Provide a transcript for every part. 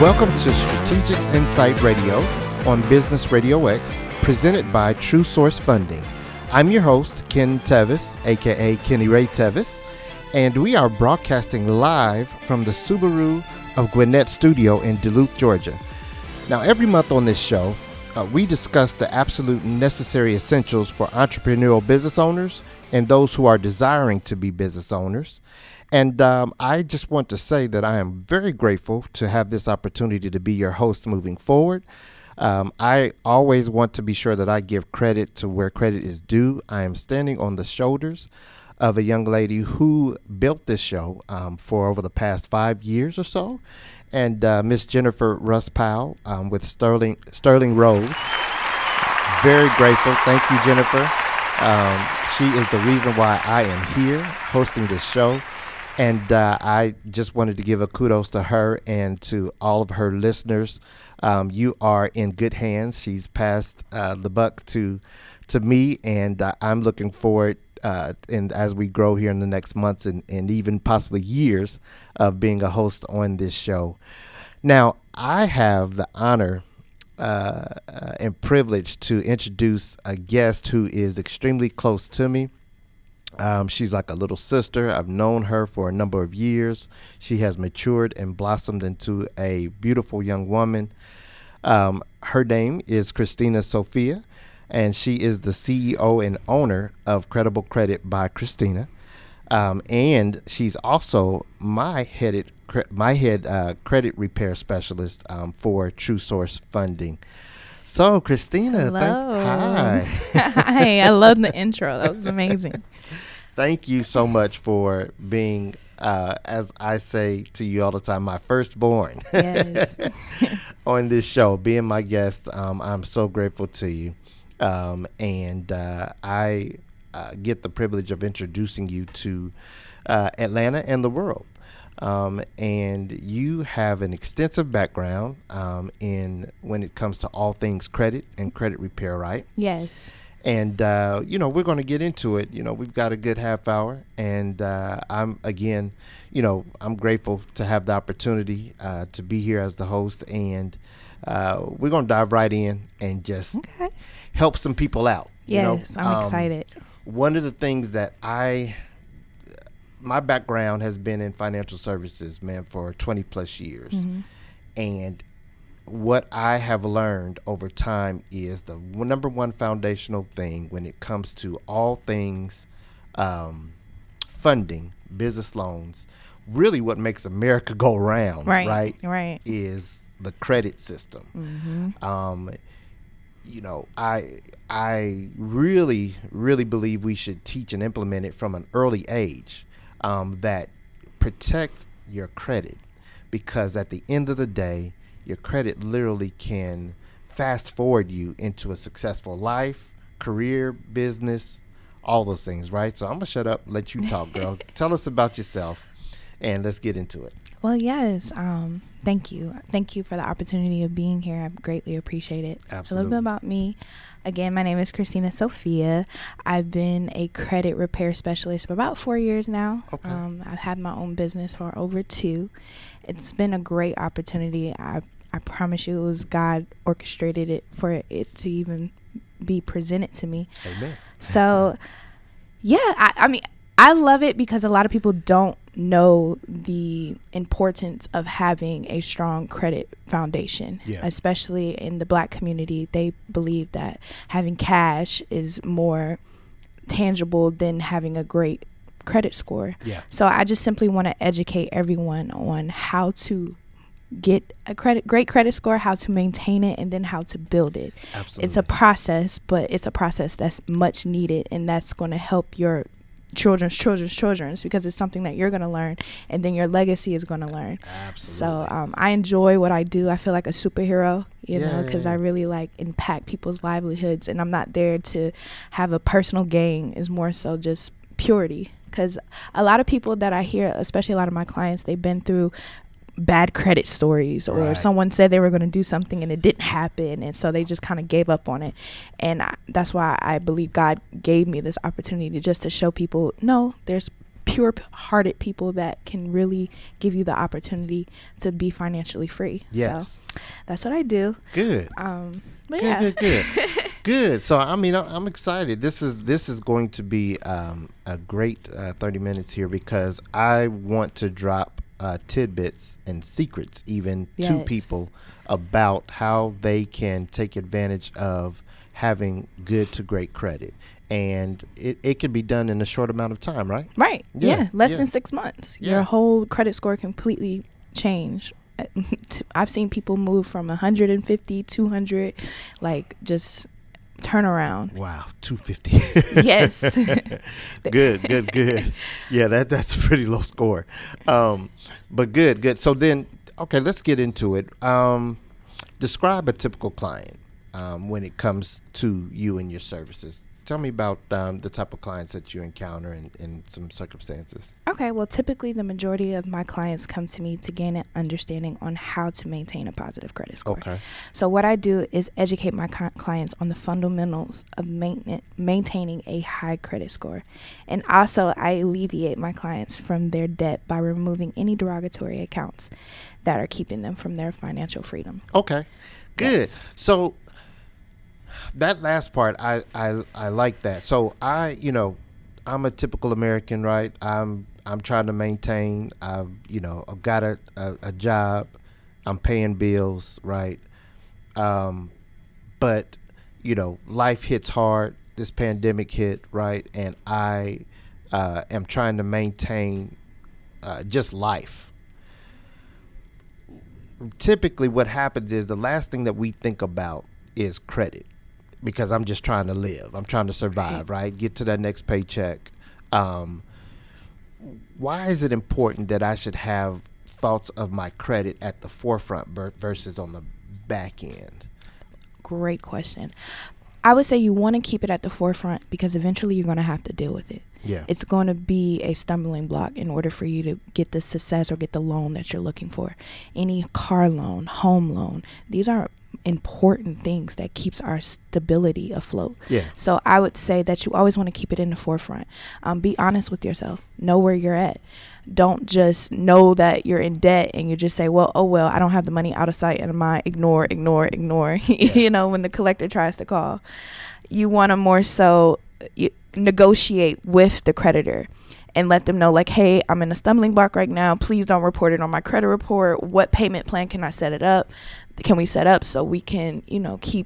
Welcome to Strategics Insight Radio on Business RadioX, presented by True Source Funding. I'm your host, Ken Tevis, aka Kenny Ray Tevis, and we are broadcasting live from the Subaru of Gwinnett Studio in Duluth, Georgia. Now, every month on this show, we discuss the absolute necessary essentials for entrepreneurial business owners and those who are desiring to be business owners. And I just want to say that I am very grateful to have this opportunity to be your host moving forward. I always want to be sure that I give credit to where credit is due. I am standing on the shoulders of a young lady who built this show for over the past 5 years or so. And Miss Jennifer Russ Powell with Sterling Rose. Very grateful. Thank you, Jennifer. She is the reason why I am here hosting this show. And I just wanted to give a kudos to her and to all of her listeners. You are in good hands. She's passed the buck to me, and I'm looking forward, and as we grow here in the next months and even possibly years of being a host on this show. Now, I have the honor and privilege to introduce a guest who is extremely close to me. She's like a little sister. I've known her for a number of years. She has matured and blossomed into a beautiful young woman. Her name is Christina Sophia, and she is the CEO and owner of Credible Credit by Christina. And she's also my head credit repair specialist for True Source Funding. So, Christina, hello. Hi. Hi, I love the intro. That was amazing. Thank you so much for being, as I say to you all the time, my firstborn. Yes. On this show, being my guest. I'm so grateful to you. And I get the privilege of introducing you to Atlanta and the world. And you have an extensive background in when it comes to all things credit and credit repair, right? Yes. And, we're going to get into it. We've got a good half hour. And I'm grateful to have the opportunity to be here as the host. And we're going to dive right in and just help some people out. Yes, I'm excited. One of the things that my background has been in financial services, man, for 20 plus years. Mm-hmm. And what I have learned over time is the number one foundational thing when it comes to all things funding, business loans, really what makes America go round, right, is the credit system. Mm-hmm. I really, really believe we should teach and implement it from an early age, that protect your credit, because at the end of the day, your credit literally can fast forward you into a successful life, career, business, all those things, right? So I'm going to shut up, let you talk, girl. Tell us about yourself, and let's get into it. Well, yes. Thank you. Thank you for the opportunity of being here. I greatly appreciate it. Absolutely. A little bit about me. Again, my name is Christina Sophia. I've been a credit repair specialist for about 4 years now. Okay. I've had my own business for over 2. It's been a great opportunity. I promise you, it was God orchestrated it for it to even be presented to me. Amen. So, yeah, I mean, I love it because a lot of people don't know the importance of having a strong credit foundation, especially in the Black community. They believe that having cash is more tangible than having a great credit score. Yeah. So I just simply want to educate everyone on how to get a great credit score, how to maintain it, and then how to build it. Absolutely. It's a process, but it's a process that's much needed, and that's going to help your children's because it's something that you're going to learn, and then your legacy is going to learn. Absolutely. So I enjoy what I do. I feel like a superhero, because I really impact people's livelihoods, and I'm not there to have a personal gain. It's more so just purity, because a lot of people that I hear, especially a lot of my clients, they've been through bad credit stories, or someone said they were going to do something and it didn't happen, and so they just kind of gave up on it. And that's why I believe God gave me this opportunity to show people, no, there's pure-hearted people that can really give you the opportunity to be financially free. Yes. So that's what I do. Good. But Good. Good. So I mean, I'm excited. This is going to be a great 30 minutes here, because I want to drop tidbits and secrets even to people about how they can take advantage of having good to great credit. And it can be done in a short amount of time, right? Right. Yeah. Less than 6 months. Yeah. Your whole credit score completely change. I've seen people move from 150, 200, like just turn around. Wow, 250. Yes. Good. Yeah, that's a pretty low score. But good. So then, okay, let's get into it. Describe a typical client when it comes to you and your services. Tell me about the type of clients that you encounter in some circumstances. Okay, well, typically the majority of my clients come to me to gain an understanding on how to maintain a positive credit score. Okay. So what I do is educate my clients on the fundamentals of maintaining a high credit score. And also I alleviate my clients from their debt by removing any derogatory accounts that are keeping them from their financial freedom. Okay, good. Yes. So that last part, I like that. So I'm a typical American, right? I'm trying to maintain. I've got a job. I'm paying bills, right? But life hits hard. This pandemic hit, right? And I am trying to maintain just life. Typically, what happens is the last thing that we think about is credit. Because I'm just trying to live. I'm trying to survive, right? Get to that next paycheck. Why is it important that I should have thoughts of my credit at the forefront versus on the back end? Great question. I would say you want to keep it at the forefront because eventually you're going to have to deal with it. Yeah. It's going to be a stumbling block in order for you to get the success or get the loan that you're looking for. Any car loan, home loan, these are important things that keeps our stability afloat. Yeah. So I would say that you always want to keep it in the forefront. Be honest with yourself. Know where you're at. Don't just know that you're in debt and you just say, well, I don't have the money, out of sight and mind. Ignore. Yeah. When the collector tries to call, you want to more so negotiate with the creditor and let them know, like, hey, I'm in a stumbling block right now. Please don't report it on my credit report. What payment plan can I set it up? Can we set up so we can, keep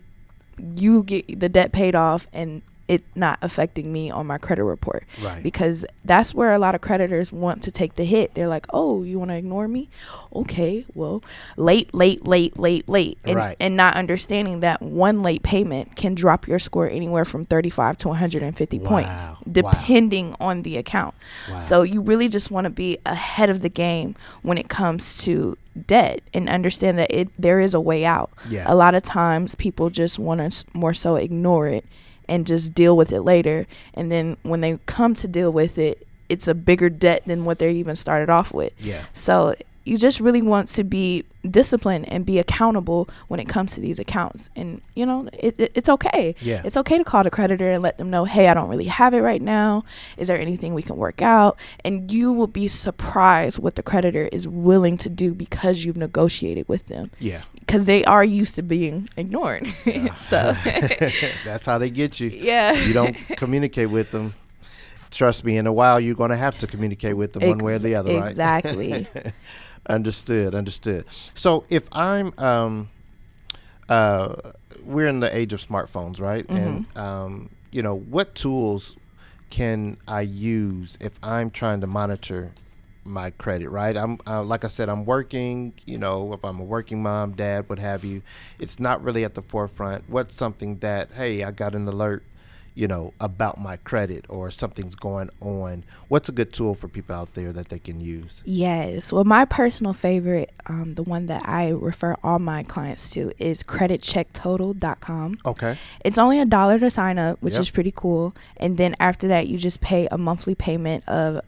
you get the debt paid off and it not affecting me on my credit report? Right. Because that's where a lot of creditors want to take the hit. They're like, oh, you want to ignore me? Okay, well, late. And, right. And not understanding that one late payment can drop your score anywhere from 35 to 150 points, depending on the account. Wow. So you really just want to be ahead of the game when it comes to debt and understand that there is a way out. Yeah. A lot of times people just want to more so ignore it and just deal with it later. And then when they come to deal with it, it's a bigger debt than what they even started off with. Yeah. So you just really want to be disciplined and be accountable when it comes to these accounts. And, it's okay. Yeah. It's okay to call the creditor and let them know, hey, I don't really have it right now. Is there anything we can work out? And you will be surprised what the creditor is willing to do because you've negotiated with them. Yeah. Because they are used to being ignored. So that's how they get you. Yeah. You don't communicate with them. Trust me, in a while you're going to have to communicate with them one way or the other, right? Exactly. Understood. So if I'm, we're in the age of smartphones, right? Mm-hmm. And, what tools can I use if I'm trying to monitor my credit, right? I'm like I said, I'm working, if I'm a working mom, dad, what have you, it's not really at the forefront. What's something that, hey, I got an alert, about my credit or something's going on? What's a good tool for people out there that they can use? Yes. Well, my personal favorite, the one that I refer all my clients to, is creditchecktotal.com. Okay. It's only $1 to sign up, which Yep. is pretty cool. And then after that, you just pay a monthly payment of,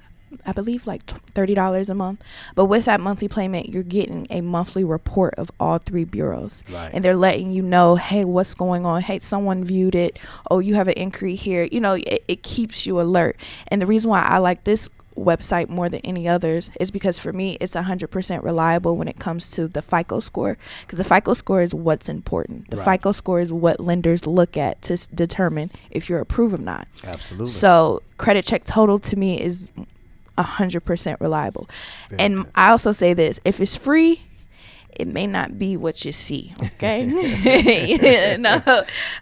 I believe, like $30 a month. But with that monthly payment, you're getting a monthly report of all 3 bureaus. Right. And they're letting you know, hey, what's going on? Hey, someone viewed it. Oh, you have an inquiry here. It keeps you alert. And the reason why I like this website more than any others is because for me it's 100% reliable when it comes to the FICO score, because the FICO score is what's important. The FICO score is what lenders look at to determine if you're approved or not. Absolutely. So credit check total to me is 100% reliable. Very good. I also say this: if it's free, it may not be what you see. Okay.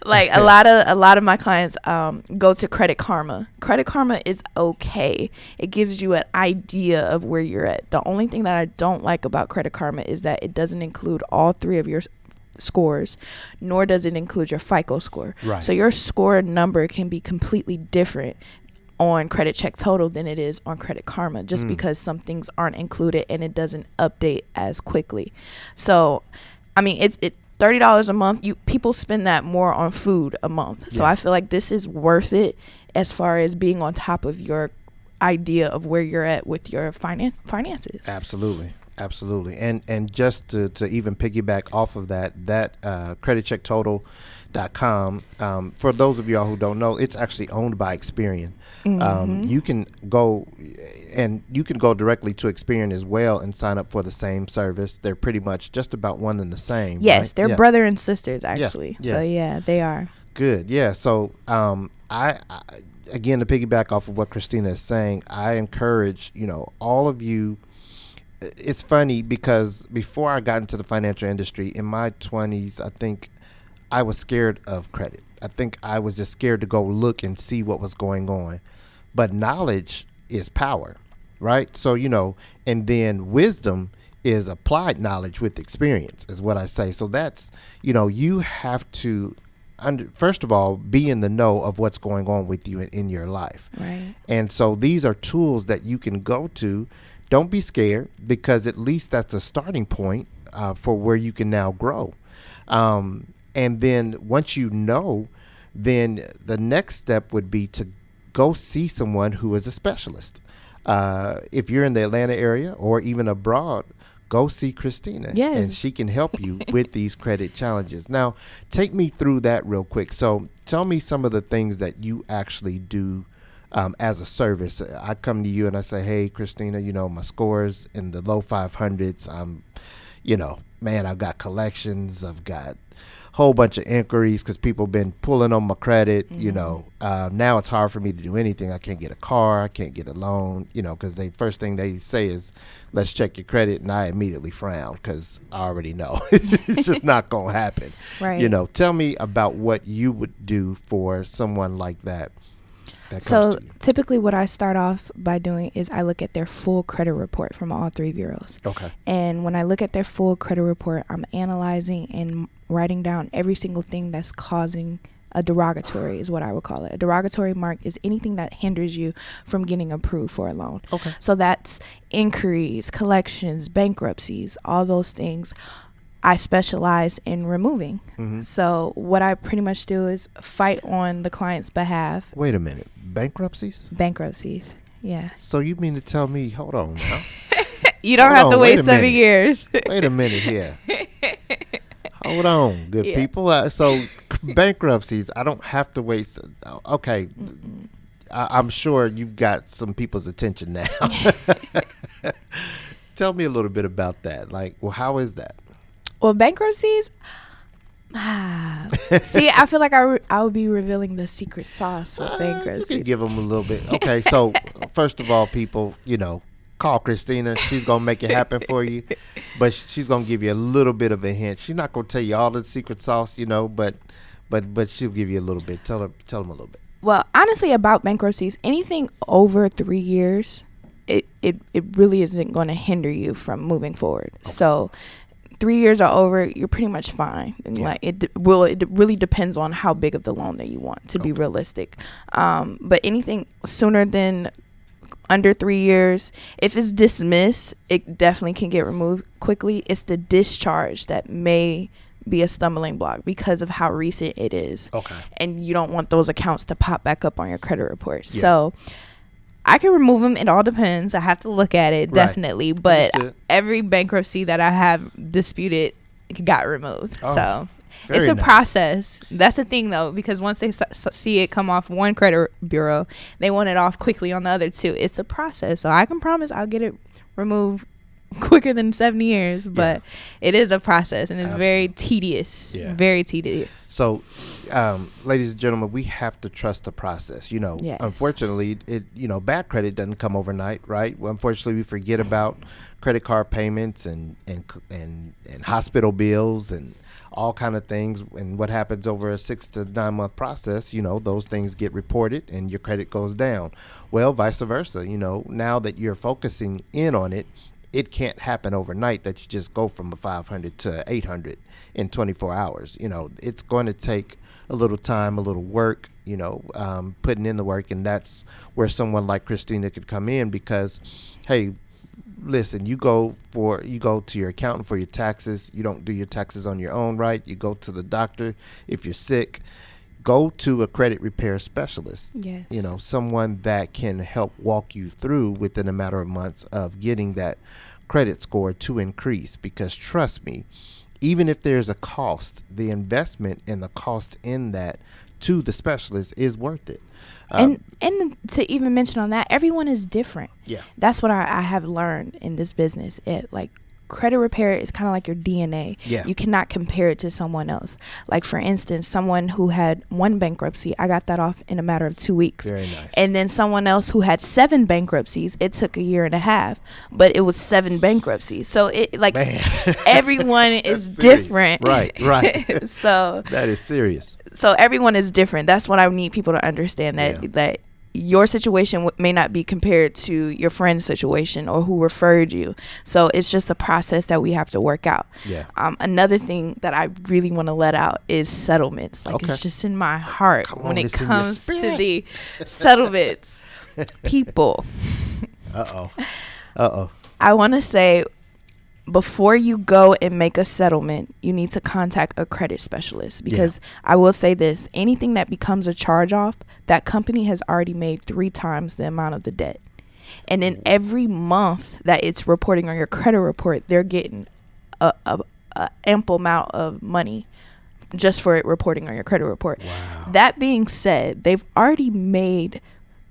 Like a lot of my clients go to Credit Karma. Credit Karma is okay. It gives you an idea of where you're at. The only thing that I don't like about Credit Karma is that it doesn't include all three of your scores, nor does it include your FICO score. Right. So your score number can be completely different on Credit Check Total than it is on Credit Karma, just because some things aren't included and it doesn't update as quickly. So, I mean, it's $30 a month. People spend that more on food a month. So I feel like this is worth it as far as being on top of your idea of where you're at with your finances. Absolutely. And just to even piggyback off of that creditchecktotal.com, for those of y'all who don't know, it's actually owned by Experian. You can go directly to Experian as well and sign up for the same service. They're pretty much just about one and the same. Yes, right? they're brother and sisters actually. Yeah. So yeah, they are. Good. Yeah. So I again, to piggyback off of what Christina is saying, I encourage, all of you. It's funny because before I got into the financial industry in my 20s, I think I was scared of credit. I think I was just scared to go look and see what was going on. But knowledge is power, right? So, and then wisdom is applied knowledge with experience is what I say. So that's, you have to, first of all, be in the know of what's going on with you in your life. Right. And so these are tools that you can go to. Don't be scared, because at least that's a starting point for where you can now grow. And then once then the next step would be to go see someone who is a specialist. If you're in the Atlanta area or even abroad, go see Christina. Yes. And she can help you with these credit challenges. Now, take me through that real quick. So tell me some of the things that you actually do as a service. I come to you and I say, hey, Christina, my score's in the low 500s. I'm, I've got collections. I've got a whole bunch of inquiries because people have been pulling on my credit. Now it's hard for me to do anything. I can't get a car. I can't get a loan, because the first thing they say is, let's check your credit. And I immediately frown because I already know it's just not going to happen. Right. Tell me about what you would do for someone like that. So typically what I start off by doing is I look at their full credit report from all three bureaus. Okay. And when I look at their full credit report, I'm analyzing and writing down every single thing that's causing a derogatory, is what I would call it. A derogatory mark is anything that hinders you from getting approved for a loan. Okay. So that's inquiries, collections, bankruptcies, all those things I specialize in removing. So what I pretty much do is fight on the client's behalf. Wait a minute. Bankruptcies? Bankruptcies, yeah. So you mean to tell me, hold on now. You don't have to wait 7 years. Wait a minute here. Hold on, good people. So bankruptcies, I don't have to wait. Okay. I'm sure you've got some people's attention now. Tell me a little bit about that. Like, well, how is that? Well, bankruptcies, see, I feel like I would be revealing the secret sauce with bankruptcy. You can give them a little bit. Okay, so first of all, people, call Christina. She's going to make it happen for you, but she's going to give you a little bit of a hint. She's not going to tell you all the secret sauce, but she'll give you a little bit. Tell them a little bit. Well, honestly, about bankruptcies, anything over 3 years, it really isn't going to hinder you from moving forward. Okay. So 3 years are over, you're pretty much fine. And like it really depends on how big of the loan that you want, to be realistic. But anything sooner than under 3 years, if it's dismissed, it definitely can get removed quickly. It's the discharge that may be a stumbling block because of how recent it is. Okay. And you don't want those accounts to pop back up on your credit report. Yeah. So I can remove them. It all depends. I have to look at it, definitely. But every bankruptcy that I have disputed got removed. Oh. So It's a process. That's the thing, though, because once they see it come off one credit bureau, they want it off quickly on the other two. It's a process. So I can promise I'll get it removed quicker than 7 years, but it is a process, and it's very tedious. Very tedious. So, ladies and gentlemen, we have to trust the process. Unfortunately, bad credit doesn't come overnight, right? Well, unfortunately, we forget about credit card payments and hospital bills and all kind of things. And what happens over a 6 to 9 month process, those things get reported and your credit goes down. Well, vice versa, now that you're focusing in on it, it can't happen overnight that you just go from a 500 to 800 in 24 hours. It's going to take a little time, a little work, putting in the work. And that's where someone like Christina could come in because, hey, listen, you go to your accountant for your taxes. You don't do your taxes on your own, right? You go to the doctor if you're sick. Go to a credit repair specialist. Yes. Someone that can help walk you through within a matter of months of getting that credit score to increase. Because trust me, even if there's a cost, the investment and the cost in that to the specialist is worth it. And to even mention on that, everyone is different. Yeah. That's what I have learned in this business. Credit repair is kind of like your DNA. Yeah. You cannot compare it to someone else. Like, for instance, someone who had 1 bankruptcy, I got that off in a matter of 2 weeks. Very nice. And then someone else who had 7 bankruptcies, it took 1.5 years, but it was 7 bankruptcies. So everyone is different. Right. So that is serious. So everyone is different. That's what I need people to understand, that your situation may not be compared to your friend's situation or who referred you. So it's just a process that we have to work out. Yeah. Another thing that I really want to let out is settlements. It's just in my heart when it comes to the settlements. People. Uh-oh. I want to say, before you go and make a settlement, you need to contact a credit specialist, because I will say this: anything that becomes a charge off, that company has already made 3 times the amount of the debt. And then every month that it's reporting on your credit report, they're getting a ample amount of money just for it reporting on your credit report. Wow. That being said, they've already made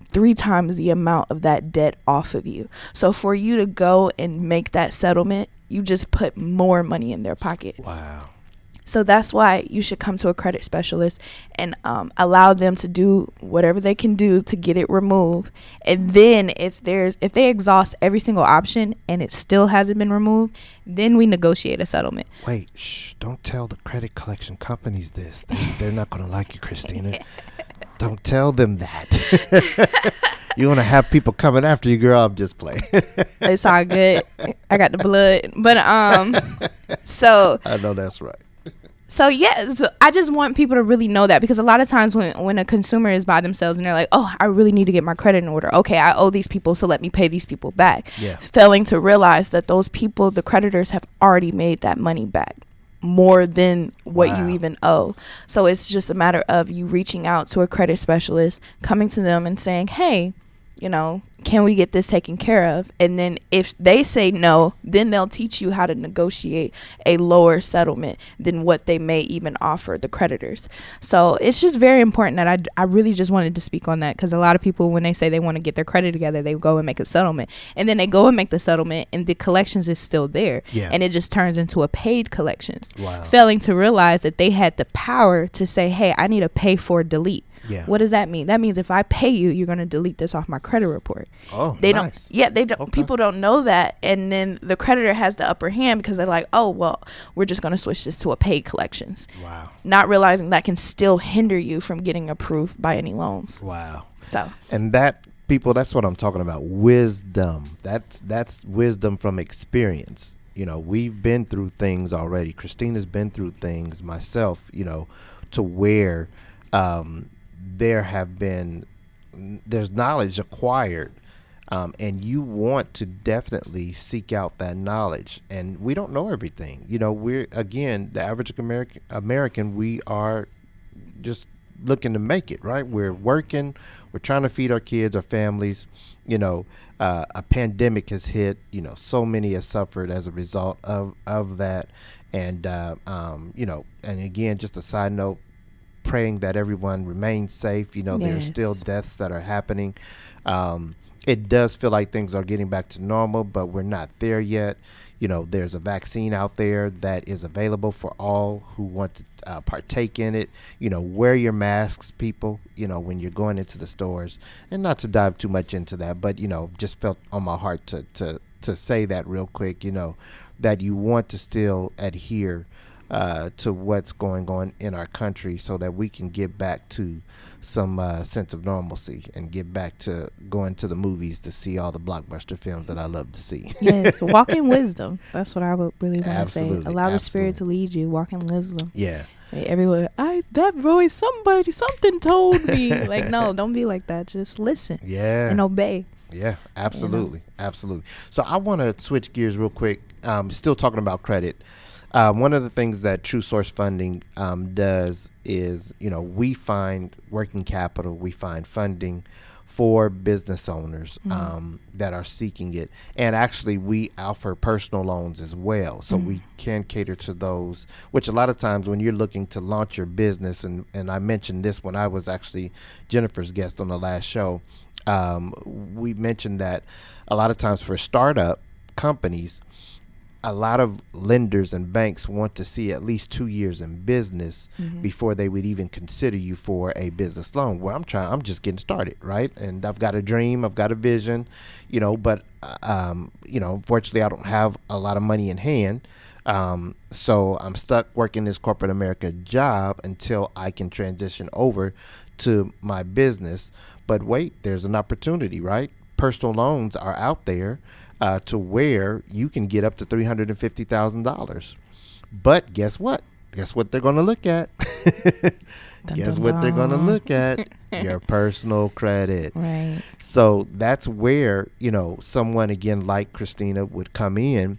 3 times the amount of that debt off of you. So for you to go and make that settlement, you just put more money in their pocket. Wow. So that's why you should come to a credit specialist and allow them to do whatever they can do to get it removed. And then if they exhaust every single option and it still hasn't been removed, then we negotiate a settlement. Wait, don't tell the credit collection companies this. They're not going to like you, Christina. Don't tell them that. You want to have people coming after you, girl? I'm just playing. It's all good. I got the blood. But so I know that's right. So I just want people to really know that, because a lot of times when a consumer is by themselves and they're like, oh, I really need to get my credit in order. Okay, I owe these people, so let me pay these people back. Yeah. Failing to realize that those people, the creditors, have already made that money back, more than what you even owe. So it's just a matter of you reaching out to a credit specialist, coming to them and saying, hey, can we get this taken care of? And then if they say no, then they'll teach you how to negotiate a lower settlement than what they may even offer the creditors. So it's just very important that I really just wanted to speak on that, because a lot of people, when they say they want to get their credit together, they go and make a settlement, and then they go and make the settlement and the collections is still there. Yeah. And it just turns into a paid collections. Wow. Failing to realize that they had the power to say, hey, I need a pay for delete. Yeah. What does that mean? That means if I pay you, you're going to delete this off my credit report. Oh, they nice. They don't. Okay. People don't know that, and then the creditor has the upper hand because they're like, oh, well, we're just going to switch this to a paid collections. Wow. Not realizing that can still hinder you from getting approved by any loans. Wow. So. And that's what I'm talking about. Wisdom. That's wisdom from experience. We've been through things already. Christina's been through things, myself, to where there's knowledge acquired, and you want to definitely seek out that knowledge. And we don't know everything. We're, again, the average American, we are just looking to make it, right? We're working, we're trying to feed our kids, our families. A pandemic has hit, so many have suffered as a result of that. And, and again, just a side note, praying that everyone remains safe. There's still deaths that are happening. It does feel like things are getting back to normal, but we're not there yet. There's a vaccine out there that is available for all who want to partake in it. Wear your masks, people, when you're going into the stores. And not to dive too much into that, but, just felt on my heart to say that real quick, that you want to still adhere to what's going on in our country so that we can get back to some sense of normalcy and get back to going to the movies to see all the blockbuster films that I love to see. Yes, walk in wisdom. That's what I would really want to say. Allow the Spirit to lead you. Walk in wisdom. Yeah. Like everyone, that voice, something told me. Like, no, don't be like that. Just listen. Yeah. And obey. Yeah, absolutely. Absolutely. So I want to switch gears real quick. Still talking about credit. One of the things that True Source Funding does is, we find working capital, we find funding for business owners that are seeking it. And actually, we offer personal loans as well. So we can cater to those, which a lot of times when you're looking to launch your business, and I mentioned this when I was actually Jennifer's guest on the last show, we mentioned that a lot of times for startup companies, a lot of lenders and banks want to see at least 2 years in business before they would even consider you for a business loan. Where I'm just getting started, right? And I've got a dream, I've got a vision, but unfortunately I don't have a lot of money in hand. So I'm stuck working this corporate America job until I can transition over to my business. But wait, there's an opportunity, right? Personal loans are out there to where you can get up to $350,000. But guess what? Guess what they're going to look at? Guess what they're going to look at? Your personal credit. Right. So that's where, someone again like Christina would come in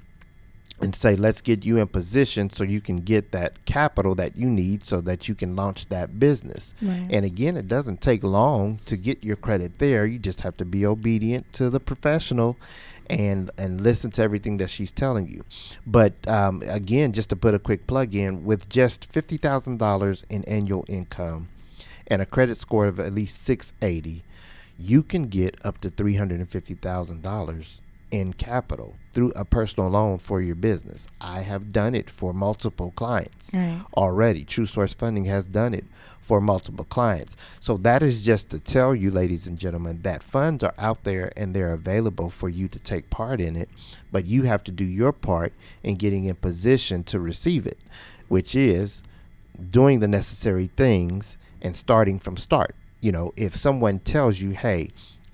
and say, let's get you in position so you can get that capital that you need so that you can launch that business. Right. And again, it doesn't take long to get your credit there. You just have to be obedient to the professional and listen to everything that she's telling you. But again, just to put a quick plug in, with just $50,000 in annual income and a credit score of at least 680, you can get up to $350,000 in capital through a personal loan for your business. I have done it for multiple clients already. True Source Funding has done it for multiple clients. So that is just to tell you, ladies and gentlemen, that funds are out there and they're available for you to take part in it, but you have to do your part in getting in position to receive it, which is doing the necessary things and starting from start. If someone tells you, hey,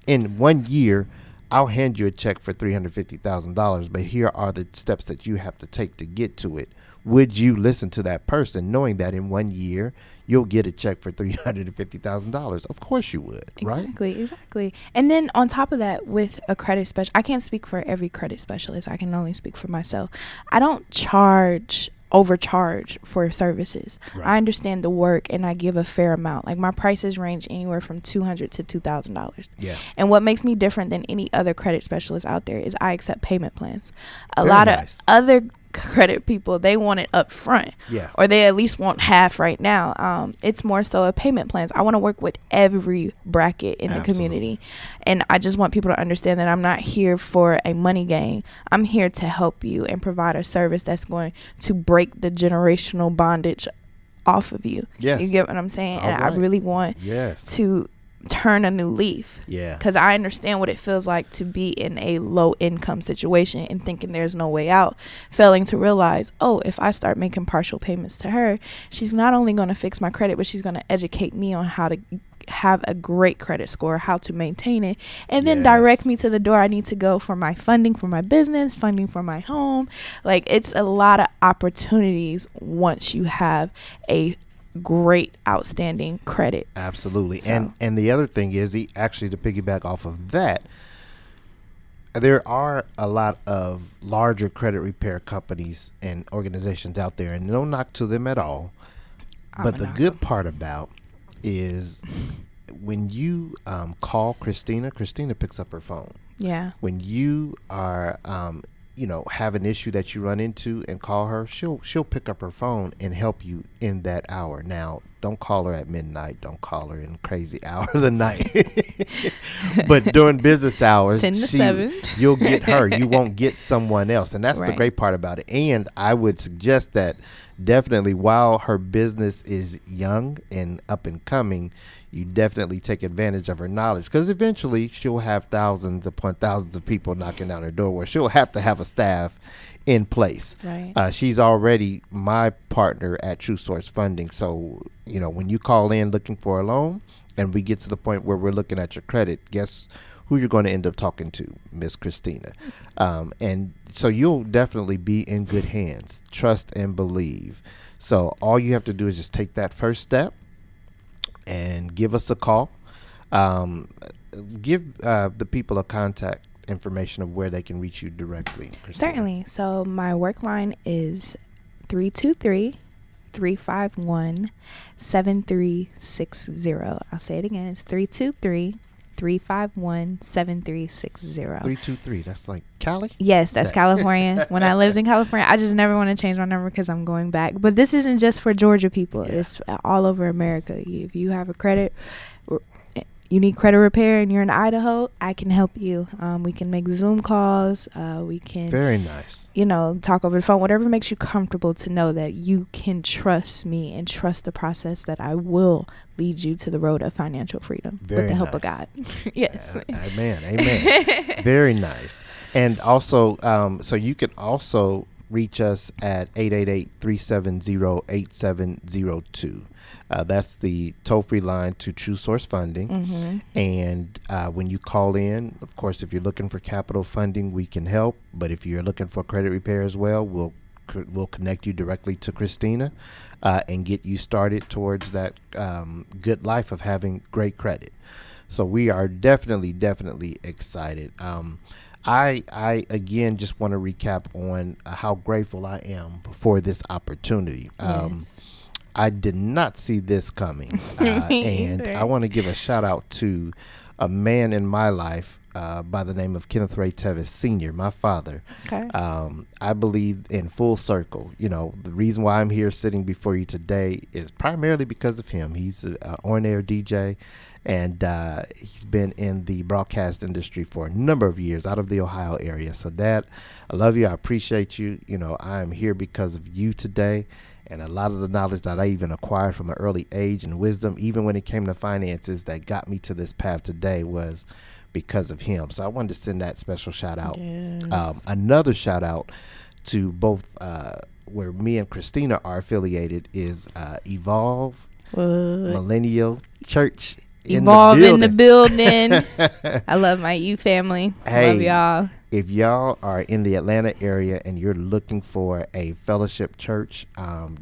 in 1 year, I'll hand you a check for $350,000, but here are the steps that you have to take to get to it. Would you listen to that person knowing that in 1 year you'll get a check for $350,000? Of course you would, right? Exactly. And then on top of that, with a credit special, I can't speak for every credit specialist. I can only speak for myself. I don't overcharge for services. Right. I understand the work and I give a fair amount. Like my prices range anywhere from $200 to $2,000. Yeah. And what makes me different than any other credit specialist out there is I accept payment plans. A lot of other credit people, they want it up front, or they at least want half right now. It's more so a payment plans. I want to work with every bracket in the community, and I just want people to understand that I'm not here for a money gain. I'm here to help you and provide a service that's going to break the generational bondage off of you. You get what I'm saying? And I really want to turn a new leaf, because I understand what it feels like to be in a low income situation and thinking there's no way out, failing to realize, oh, if I start making partial payments to her, she's not only going to fix my credit, but she's going to educate me on how to have a great credit score, how to maintain it, and then direct me to the door I need to go for my funding for my business, funding for my home. Like, it's a lot of opportunities once you have a great outstanding credit. Absolutely. So. And the other thing is, actually, to piggyback off of that, there are a lot of larger credit repair companies and organizations out there, and no knock to them at all. But the good part about is when you call Christina picks up her phone. Yeah. When you are have an issue that you run into and call her, she'll pick up her phone and help you in that hour. Now, don't call her at midnight. Don't call her in crazy hour of the night. But during business hours, 10 to 7. You'll get her. You won't get someone else. And that's Right. the great part about it. And I would suggest that definitely while her business is young and up and coming, you definitely take advantage of her knowledge, because eventually she'll have thousands upon thousands of people knocking down her door where she'll have to have a staff in place. Right. She's already my partner at True Source Funding. So, when you call in looking for a loan and we get to the point where we're looking at your credit, guess who you're going to end up talking to? Miss Christina. And so you'll definitely be in good hands. Trust and believe. So all you have to do is just take that first step and give us a call. Give the people a contact information of where they can reach you directly, Christina. Certainly. So my work line is 323-351-7360. I'll say it again. It's 323-351-7360. 323. That's like Cali? Yes, that's California. When I lived in California, I just never want to change my number because I'm going back. But this isn't just for Georgia people. Yeah. It's all over America. If you have you need credit repair and you're in Idaho, I can help you. We can make Zoom calls. We can very nice. Talk over the phone, whatever makes you comfortable to know that you can trust me and trust the process that I will lead you to the road of financial freedom with the help of God. Yes. Amen. Very nice. And also, so you can also reach us at 888-370-8702. That's the toll-free line to True Source Funding. Mm-hmm. And when you call in, of course, if you're looking for capital funding, we can help. But if you're looking for credit repair as well, we'll connect you directly to Christina and get you started towards that good life of having great credit. So we are definitely excited. I again just want to recap on how grateful I am for this opportunity. Yes. I did not see this coming. And I want to give a shout out to a man in my life by the name of Kenneth Ray Tevis Sr., my father. Okay. I believe in full circle. The reason why I'm here sitting before you today is primarily because of him. He's an on-air DJ, and he's been in the broadcast industry for a number of years out of the Ohio area. So, Dad, I love you. I appreciate you. I am here because of you today. And a lot of the knowledge that I even acquired from an early age and wisdom, even when it came to finances, that got me to this path today was because of him. So I wanted to send that special shout out. Yes. Another shout out to both where me and Christina are affiliated is Evolve Millennial Church. Evolve in the building. I love my U family. Hey, love y'all. If y'all are in the Atlanta area and you're looking for a fellowship church,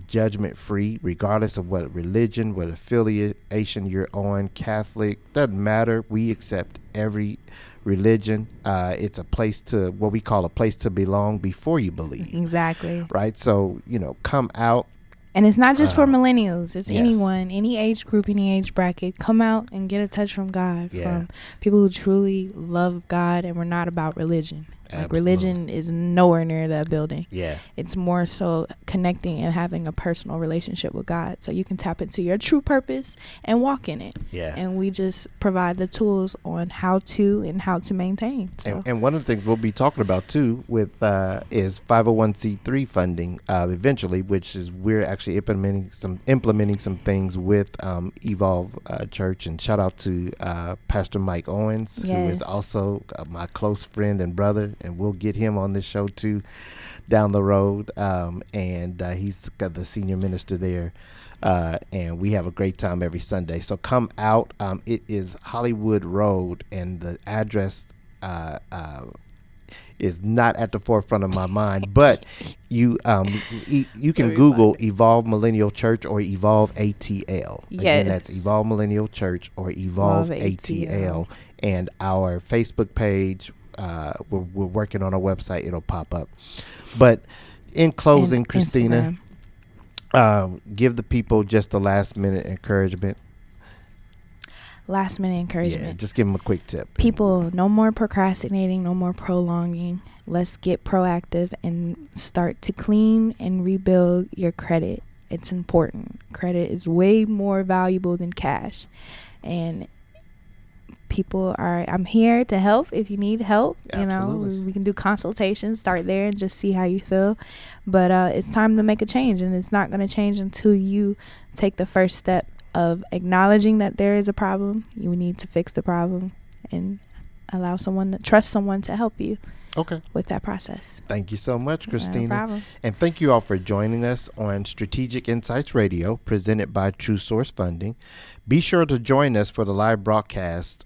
judgment free, regardless of what religion, what affiliation you're on, Catholic, doesn't matter. We accept every religion. It's a place to, what we call a place to belong before you believe. Exactly. Right. So, come out. And it's not just for millennials. It's anyone, any age group, any age bracket. Come out and get a touch from God, from people who truly love God, and we're not about religion. Like, religion is nowhere near that building. Yeah. It's more so connecting and having a personal relationship with God, so you can tap into your true purpose and walk in it. Yeah. And we just provide the tools on how to maintain. So. And one of the things we'll be talking about too with is 501c3 funding eventually, which is we're actually implementing some things with Evolve Church. And shout out to Pastor Mike Owens, who is also my close friend and brother. And we'll get him on this show too down the road. And he's got the senior minister there. And we have a great time every Sunday. So come out. It is Hollywood Road, and the address is not at the forefront of my mind. But you can Google Evolve Millennial Church or Evolve ATL. Again, that's Evolve Millennial Church or Evolve ATL. And our Facebook page. We're working on a website. It'll pop up. But in closing, and Christina, give the people just a last minute encouragement. Yeah, just give them a quick tip. People, no more procrastinating, no more prolonging. let's get proactive and start to clean and rebuild your credit. It's important. Credit is way more valuable than cash. And I'm here to help if you need help. Absolutely. We can do consultations, start there and just see how you feel. But it's time to make a change, and it's not going to change until you take the first step of acknowledging that there is a problem. You need to fix the problem and trust someone to help you. Okay. With that process. Thank you so much, Christina. No problem. And thank you all for joining us on Strategic Insights Radio, presented by True Source Funding. Be sure to join us for the live broadcast.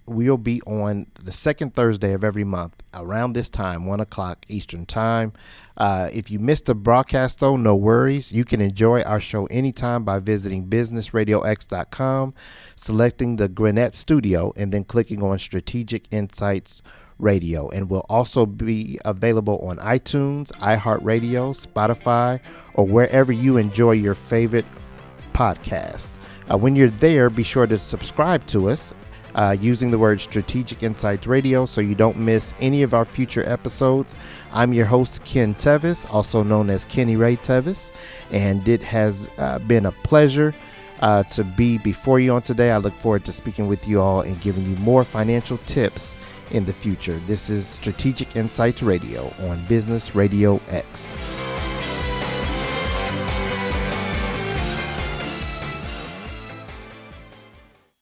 We'll be on the second Thursday of every month around this time, 1 o'clock Eastern Time. If you missed the broadcast, though, no worries. You can enjoy our show anytime by visiting businessradiox.com, selecting the Gwinnett Studio, and then clicking on Strategic Insights Radio, and will also be available on iTunes, iHeartRadio, Spotify, or wherever you enjoy your favorite podcasts. When you're there, be sure to subscribe to us using the word Strategic Insights Radio so you don't miss any of our future episodes. I'm your host, Ken Tevis, also known as Kenny Ray Tevis, and it has been a pleasure to be before you on today. I look forward to speaking with you all and giving you more financial tips in the future. This is Strategic Insights Radio on Business Radio X.